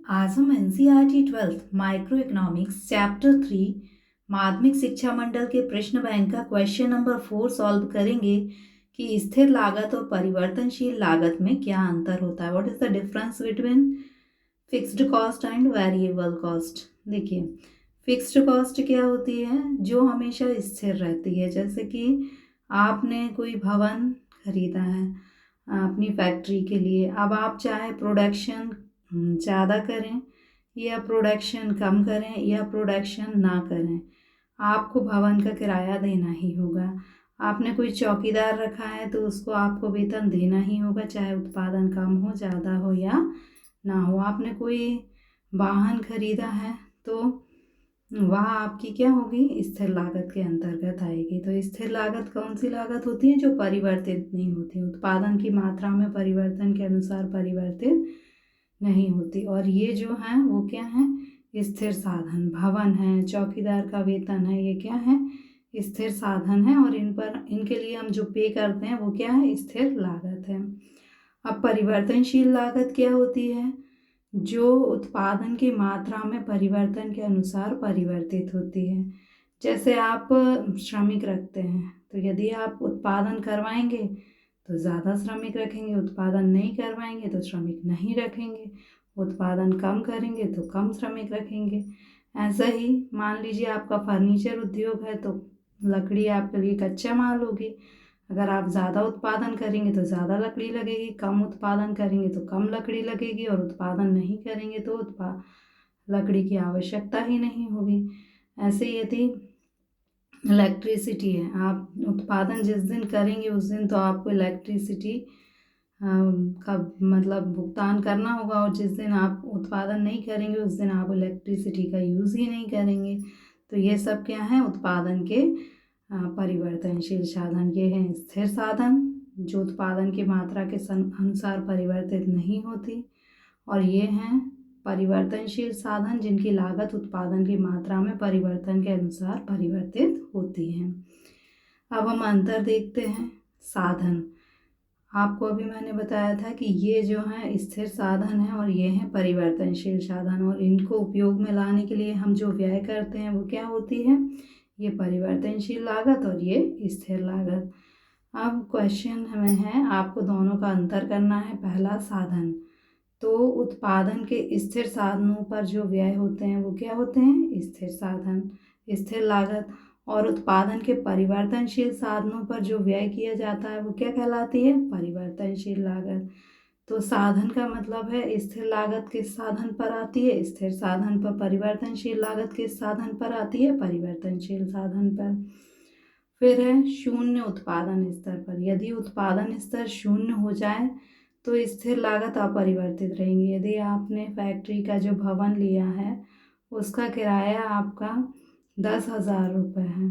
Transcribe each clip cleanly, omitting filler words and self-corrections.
आज हम NCERT 12th micro economics chapter 3 माध्यमिक शिक्षा मंडल के प्रश्न बैंक का क्वेश्चन नंबर 4 सॉल्व करेंगे कि स्थिर लागत और परिवर्तनशील लागत में क्या अंतर होता है। What is the difference between fixed cost and variable cost. देखिए, फिक्स्ड कॉस्ट क्या होती है, जो हमेशा स्थिर रहती है। जैसे कि आपने कोई भवन खरीदा है अपनी फैक्ट्री के लिए। अब आप चाहे प्रोडक्शन ज़्यादा करें या प्रोडक्शन कम करें या प्रोडक्शन ना करें, आपको भवन का किराया देना ही होगा। आपने कोई चौकीदार रखा है तो उसको आपको वेतन देना ही होगा, चाहे उत्पादन कम हो, ज़्यादा हो या ना हो। आपने कोई वाहन खरीदा है तो वह आपकी क्या होगी, स्थिर लागत के अंतर्गत आएगी। तो स्थिर लागत कौन सी लागत होती है, जो परिवर्तित नहीं होती, उत्पादन की मात्रा में परिवर्तन के अनुसार परिवर्तित नहीं होती। और ये जो है वो क्या है, स्थिर साधन। भवन है, चौकीदार का वेतन है, ये क्या है, स्थिर साधन है। और इन पर इनके लिए हम जो पे करते हैं वो क्या है, स्थिर लागत है। अब परिवर्तनशील लागत क्या होती है, जो उत्पादन की मात्रा में परिवर्तन के अनुसार परिवर्तित होती है। जैसे आप श्रमिक रखते हैं तो यदि आप उत्पादन करवाएंगे तो ज़्यादा श्रमिक रखेंगे, उत्पादन नहीं करवाएंगे तो श्रमिक नहीं रखेंगे, उत्पादन कम करेंगे तो कम श्रमिक रखेंगे। ऐसा ही मान लीजिए आपका फर्नीचर उद्योग है तो लकड़ी आपके लिए कच्चा माल होगी। अगर आप ज़्यादा उत्पादन करेंगे तो ज़्यादा लकड़ी लगेगी, कम उत्पादन करेंगे तो कम लकड़ी लगेगी, और उत्पादन नहीं करेंगे तो लकड़ी की आवश्यकता ही नहीं होगी। ऐसे यदि इलेक्ट्रिसिटी है, आप उत्पादन जिस दिन करेंगे उस दिन तो आपको इलेक्ट्रिसिटी का मतलब भुगतान करना होगा, और जिस दिन आप उत्पादन नहीं करेंगे उस दिन आप इलेक्ट्रिसिटी का यूज़ ही नहीं करेंगे। तो ये सब क्या है, उत्पादन के परिवर्तनशील साधन। ये हैं स्थिर साधन, जो उत्पादन की मात्रा के अनुसार परिवर्तित नहीं होती। और ये हैं परिवर्तनशील साधन, जिनकी लागत उत्पादन की मात्रा में परिवर्तन के अनुसार परिवर्तित होती है। अब हम अंतर देखते हैं। साधन, आपको अभी मैंने बताया था कि ये जो है स्थिर साधन है और ये हैं परिवर्तनशील साधन, और इनको उपयोग में लाने के लिए हम जो व्यय करते हैं वो क्या होती है, ये परिवर्तनशील लागत और ये स्थिर लागत। अब क्वेश्चन हमें है, आपको दोनों का अंतर करना है। पहला, साधन, तो उत्पादन के स्थिर साधनों पर जो व्यय होते हैं वो क्या होते हैं, स्थिर साधन, स्थिर लागत। और उत्पादन के परिवर्तनशील साधनों पर जो व्यय किया जाता है वो क्या कहलाती है, परिवर्तनशील लागत। तो साधन का मतलब है स्थिर लागत किस साधन पर आती है, स्थिर साधन पर। परिवर्तनशील लागत किस साधन पर आती है, परिवर्तनशील साधन पर। फिर है शून्य उत्पादन स्तर पर। यदि उत्पादन स्तर शून्य हो जाए तो स्थिर लागत अपरिवर्तित रहेंगी। यदि आपने फैक्ट्री का जो भवन लिया है उसका किराया आपका 10,000 रुपये है,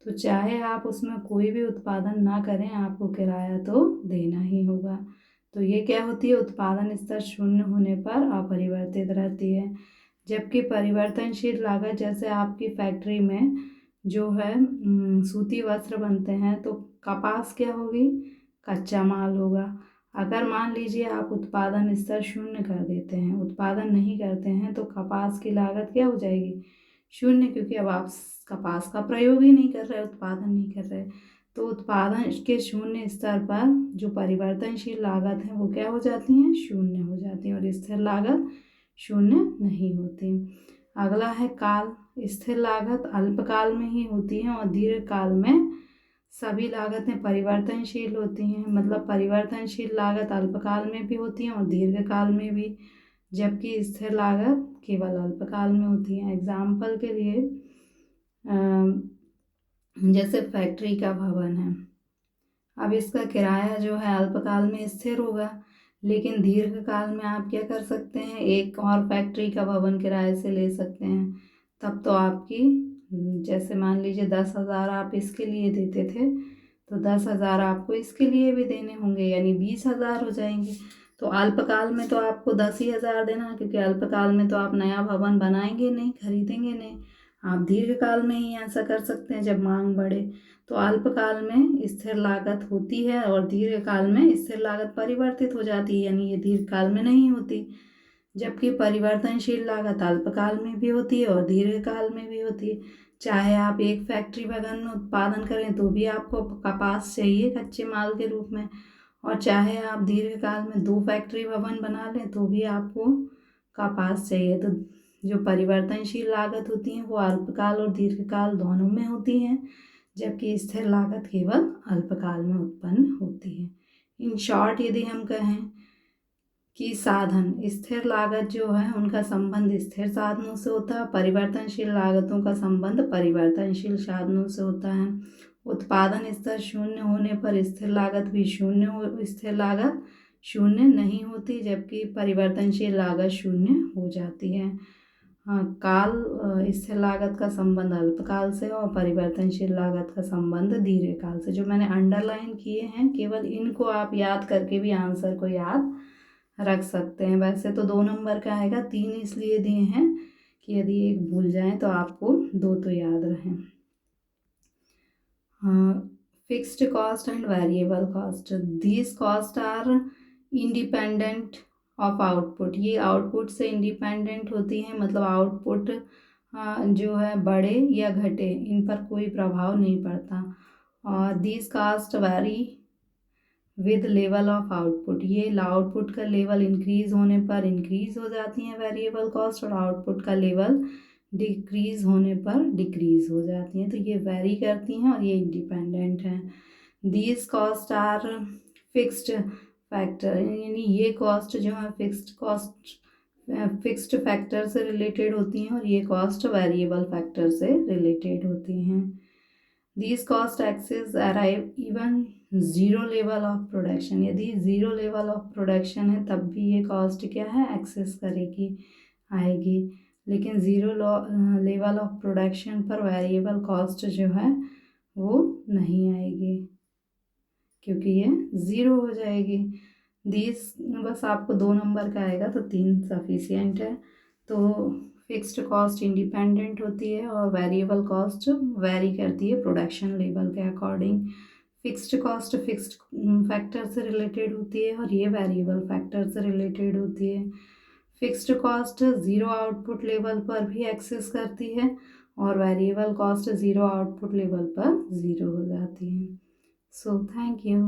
तो चाहे आप उसमें कोई भी उत्पादन ना करें, आपको किराया तो देना ही होगा। तो ये क्या होती है, उत्पादन स्तर शून्य होने पर अपरिवर्तित रहती है। जबकि परिवर्तनशील लागत, जैसे आपकी फैक्ट्री में जो है सूती वस्त्र बनते हैं तो कपास क्या होगी, कच्चा माल होगा। अगर मान लीजिए आप उत्पादन स्तर शून्य कर देते हैं, उत्पादन नहीं करते हैं, तो कपास की लागत क्या हो जाएगी, शून्य, क्योंकि अब आप कपास का प्रयोग ही नहीं कर रहे, उत्पादन नहीं कर रहे। तो उत्पादन के शून्य स्तर पर जो परिवर्तनशील लागत है वो क्या हो जाती हैं, शून्य हो जाती हैं, और स्थिर लागत शून्य नहीं होती। अगला है काल। स्थिर लागत अल्पकाल में ही होती है और दीर्घकाल में सभी लागतें परिवर्तनशील होती हैं। मतलब परिवर्तनशील लागत अल्पकाल में भी होती हैं और दीर्घकाल में भी, जबकि स्थिर लागत केवल अल्पकाल में होती है। एग्जाम्पल के लिए जैसे फैक्ट्री का भवन है, अब इसका किराया जो है अल्पकाल में स्थिर होगा, लेकिन दीर्घकाल में आप क्या कर सकते हैं, एक और फैक्ट्री का भवन किराए से ले सकते हैं। तब तो आपकी जैसे मान लीजिए 10,000 आप इसके लिए देते थे तो 10,000 आपको इसके लिए भी देने होंगे, यानी 20,000 हो जाएंगे। तो अल्पकाल में तो आपको 10,000 देना, क्योंकि अल्पकाल में तो आप नया भवन बनाएंगे नहीं, खरीदेंगे नहीं। आप दीर्घकाल में ही ऐसा कर सकते हैं जब मांग बढ़े। तो अल्पकाल में स्थिर लागत होती है और दीर्घकाल में स्थिर लागत परिवर्तित हो जाती है, यानी ये दीर्घकाल में नहीं होती। जबकि परिवर्तनशील लागत अल्पकाल में भी होती है और दीर्घकाल में भी होती है। चाहे आप एक फैक्ट्री वैगन में उत्पादन करें तो भी आपको कपास चाहिए कच्चे माल के रूप में, और चाहे आप दीर्घकाल में 2 फैक्ट्री भवन बना लें तो भी आपको कपास चाहिए। तो जो परिवर्तनशील लागत होती हैं वो अल्पकाल और दीर्घकाल दोनों में होती हैं, जबकि स्थिर लागत केवल अल्पकाल में उत्पन्न होती है। इन शॉर्ट यदि हम कहें कि साधन स्थिर लागत जो है उनका संबंध स्थिर साधनों से होता है, परिवर्तनशील लागतों का संबंध परिवर्तनशील साधनों से होता है। उत्पादन स्तर शून्य होने पर स्थिर लागत भी स्थिर लागत शून्य नहीं होती, जबकि परिवर्तनशील लागत शून्य हो जाती है। हाँ, स्थिर लागत का संबंध अल्पकाल से और परिवर्तनशील लागत का संबंध दीर्घकाल से। जो मैंने अंडरलाइन किए हैं केवल इनको आप याद करके भी आंसर को याद रख सकते हैं। वैसे तो 2 नंबर का आएगा, 3 इसलिए दिए हैं कि यदि एक भूल जाए तो आपको 2 तो याद रहें। Fixed cost and variable cost, these cost are independent of output. ये आउटपुट से इंडिपेंडेंट होती हैं, मतलब आउटपुट जो है बढ़े या घटे इन पर कोई प्रभाव नहीं पड़ता। और these cost very with level of output, ये आउटपुट का लेवल इंक्रीज होने पर इंक्रीज हो जाती हैं वेरिएबल कॉस्ट, और आउटपुट का लेवल डिक्रीज होने पर डिक्रीज हो जाती हैं। तो ये वेरी करती हैं और ये इंडिपेंडेंट हैं। These cost are fixed factor, यानी ये कॉस्ट जो है फिक्स्ड फैक्टर से रिलेटेड होती हैं और ये कॉस्ट वेरिएबल फैक्टर से रिलेटेड होती हैं। These cost axes arrive even zero level of production, यदि ज़ीरो लेवल ऑफ प्रोडक्शन है तब भी ये कॉस्ट क्या है एक्सेस करेगी आएगी, लेकिन ज़ीरो लेवल ऑफ प्रोडक्शन पर वेरिएबल कॉस्ट जो है वो नहीं आएगी क्योंकि ये ज़ीरो हो जाएगी। बस आपको 2 नंबर का आएगा तो 3 सफिशियंट है। तो फिक्स्ड कॉस्ट इंडिपेंडेंट होती है और वेरिएबल कॉस्ट वेरी करती है प्रोडक्शन लेवल के according. Fixed cost fixed factor से रिलेटेड होती है और ये वेरिएबल फैक्टर से रिलेटेड होती है। Fixed cost zero output level पर भी एक्सेस करती है और variable cost zero output level पर ज़ीरो हो जाती है। So thank you.